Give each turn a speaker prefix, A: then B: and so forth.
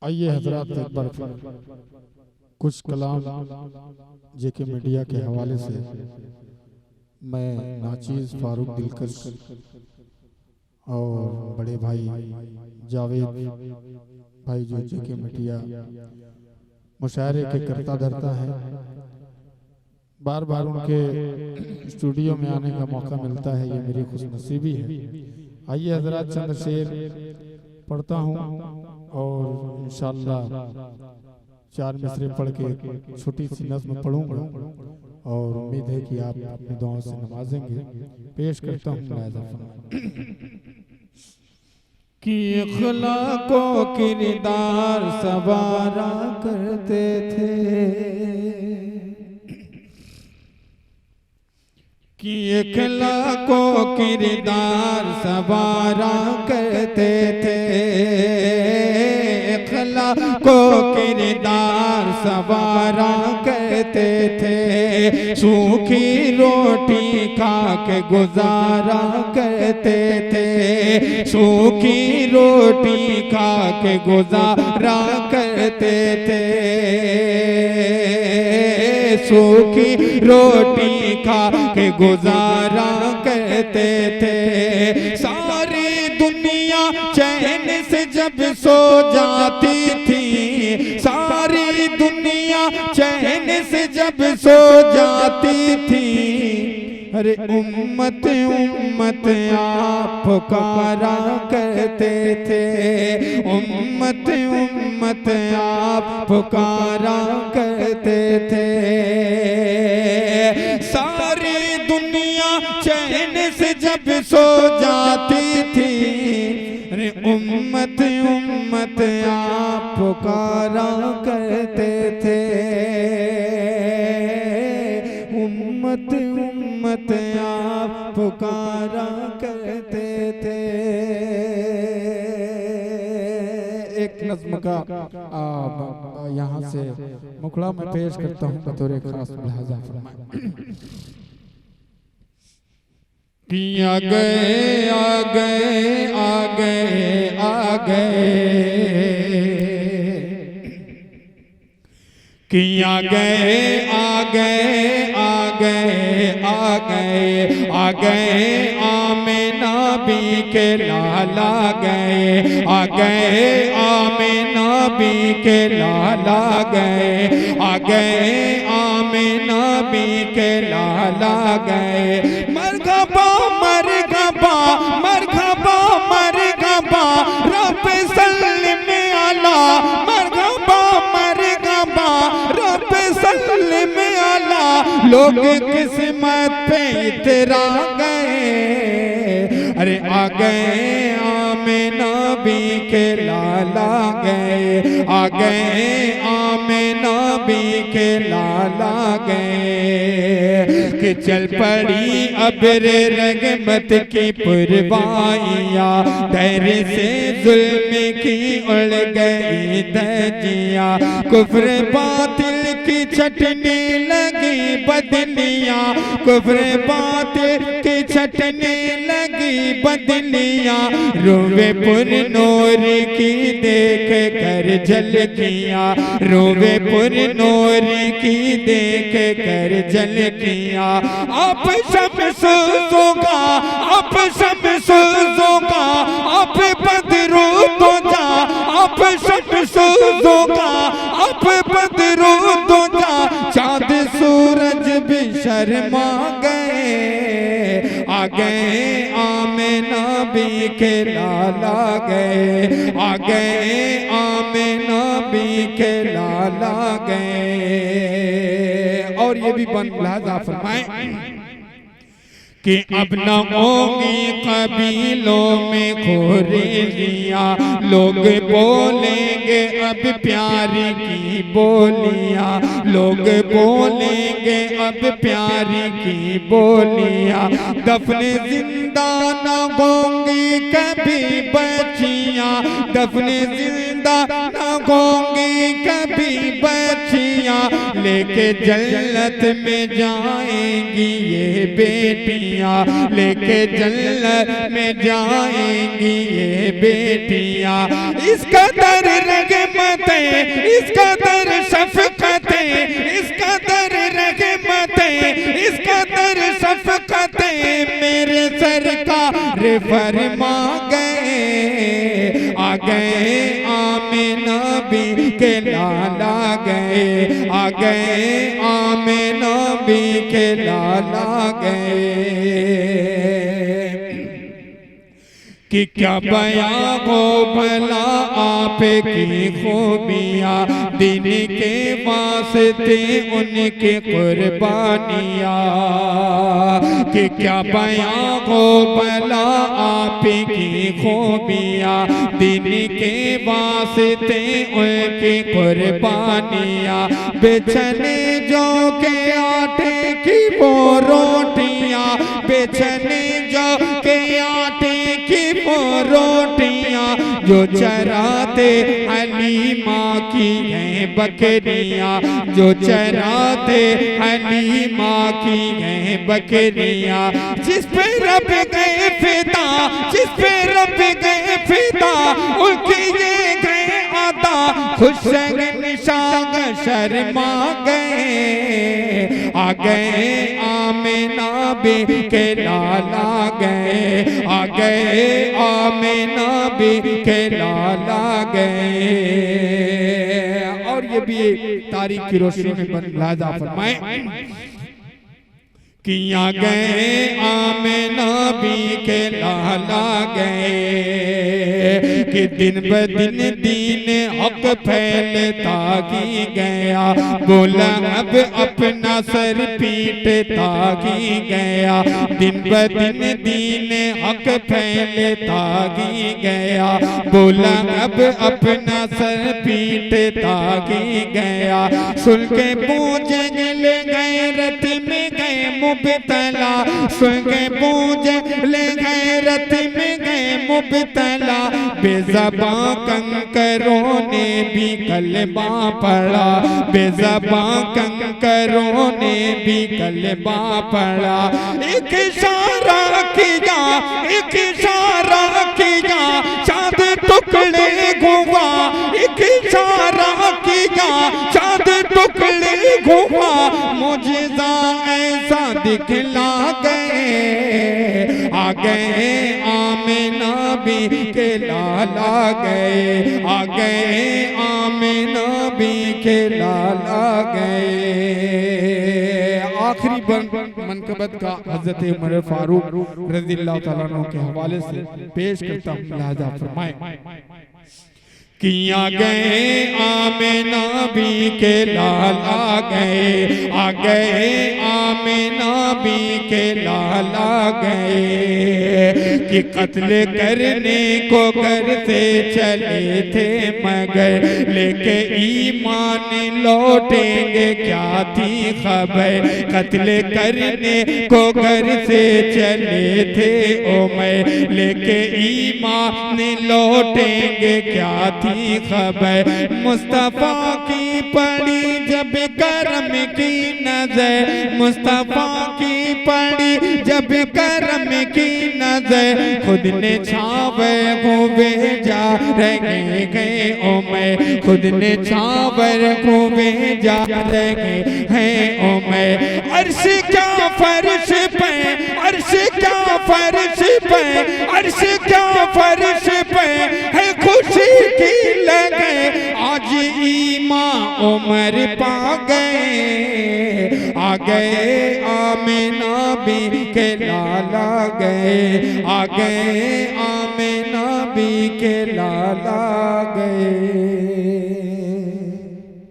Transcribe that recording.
A: आइए हजरात, एक बार फिर कुछ कलाम जेके मीडिया के हवाले से मैं नाचीज फारूक दिलकश और बड़े भाई जावेद भाई जो जेके मीडिया मुशायरे के करता धरता है, बार बार उनके स्टूडियो में आने का मौका मिलता है, ये मेरी खुशनसीबी है। आइए हजरात, चंद शेर पढ़ता हूँ और इंशाअल्लाह 4 मिसरे पढ़ के छोटी सी नज़्म पढ़ूंगा और उम्मीद है कि आप अपनी दुआओं से नवाजेंगे। पेश करता हूँ
B: कि अखलाको किरदार सवारा करते थे, कि अखलाको किरदार सवारा करते थे, अखलाको किरदार सवारा करते थे, सूखी रोटी खा के गुजारा करते थे, सूखी रोटी खा के गुजारा करते थे, सूखी रोटी खा के गुजारा करते थे। सारी दुनिया चैन से जब सो जाती थी, सारी दुनिया चैन से जब सो जाती थी, अरे उम्मत उम्मत आप पुकारा करते थे, उम्मत उम्मत आप पुकारा करते थे। सारी दुनिया चैन से जब सो जाती थी, अरे उम्मत उम्मत आप पुकारा करते थे, उम्मत उम्मत आप पुकारा करते थे। एक नज़्म का यहाँ से मुखड़ा में पेश करता हूँ बतौर खास लिहाजा फरमाएं। कि आ गए आ गए आ गए आ गए, कि आ गए आ गए आ गए आ गए आ गए आमिना भी के लाला गए, आ गए आमिना भी के लाला गए, आ गए आमिना भी के लाला गए। मरहबा मरहबा मरहबा मरहबा रब सल्लिम अला, मरहबा मरहबा रब सल्लिम अला। लोग किस्मत पे इतरा गए, अरे आ गए आमिना भी के लाला गए, आ गए आमिना भी के लाला गए। कि चल पड़ी अब्र रहमत की पुरवाइया, दर से जुल्म की उड़ गई धजिया, कुफ्र बातिल की छटने लगी बदलियां, कुफ्र बातिल की छटने लगी बदलियां, रोवे पुर नूर की देख कर झलकियां, रोवे पुर नूर की देख कर झलकियां। आप शम्स होगा, आप शम्स होगा, आप बदरू तो जा, आप शम्स होगा, आप बदरू तो जा। चाँद सूरज भी शर्मा गए, आ गए आमिना भी के लाला गए, आ गए आमिना भी के लाला गए। और ये भी बन लिहाजा फरमाएं कि अब न होंगी कबीलों में खोरेलियां, लोग बोलेंगे अब प्यारी की बोलियां, लोग बोलेंगे अब प्यारी की बोलियां। दफन जिंदा न होंगी कभी बच्चियां, दफन जिंदा जिंदा न होंगी कभी बच्चियां, लेके जन्नत में जाएंगी ये बेटियां, लेके जन्नत में जाएंगी ये बेटियां। इसका दर रहमतें, इसका दर शफकतें, इसका दर रहमतें, इसका दर शफकतें मेरे सरकार फरमा गए। आ गए आमिना भी के लाला गए, आ गए आमिना भी के लाला गए। कि क्या बयां हो भला आपकी खूबियाँ, दिन के वास्ते उनकी कुर्बानियाँ। कि क्या बयां हो भला आपकी खूबियाँ, दिन के वास्ते उनकी कुर्बानियाँ। बिछने जो के आटे की वो रोटियाँ, बिछने जो के आटे की वो रोटियां, जो चराते हलीमा की हैं बकरियां, जो चराते हलीमा की हैं बकरियां। जिस पे रब गए फिदा, जिस पे रब गए फिदा, उनकी ये गए अदा, खुश निशाग शर्मा गए। आ गए आमिना बी के लाला गए, आ गए आमिना बी के लाला गए। और ये भी तारीख की रोशनी में बन लाजा फरमाए किया गए आमिना बी के लाला गए। कि दिन ब दिन दीन हक फैलता ही गया, बोला अब अपना सर पीटता ही गया। दिन ब दिन दीन हक फैलता ही गया, बोला अब अपना सर पीटता ही गया। सुन के पूजे ले गए रथ में गए मुबतला, सुन के पूजे ले गए रथ में गए मुबतला। बेज़बां कंकरों ने भी कलमा पढ़ा, बेज़बां कंकरों ने भी कलमा पढ़ा। एक इशारा किया, एक इशारा किया, चाँद टुकड़े घुमा। एक इशारा किया, चाँद टुकड़े घुमा। मुझे ऐसा दिखला गए। आ गए आमिना बी के लाला गए, आ गए आमिना बी के लाला गए। आखिरी मनकबत का हज़रत उमर फारूक रज़ियल्लाहु तआला अन्हु के हवाले से पेश करता हूँ, लिहाजा फरमाए। किया गए आमिना बी के लाला गए, आ गए आमिना बी के लाला गए। कि कत्ल करने को घर से चले थे मगर, लेके ईमान लौटेंगे क्या थी खबर। कत्ल करने को घर से चले थे उमर, लेके ईमान लौटेंगे क्या थी खबर। मुस्तफा की पड़ी जब करम की नजर, मुस्तफा की पड़ी जब करम की नजर। खुद ने छावर को भेजा रहे गए उमर, खुद ने छावर को भेजा रहे हैं उमर। अर्श क्या फर्श पे, अर्श क्या फर्श पे, अर्श क्या फर्श पे है खुशी की लगे। आज ईमा उमर पा गए, आ गए आमिना बी के लाला गए, आ गए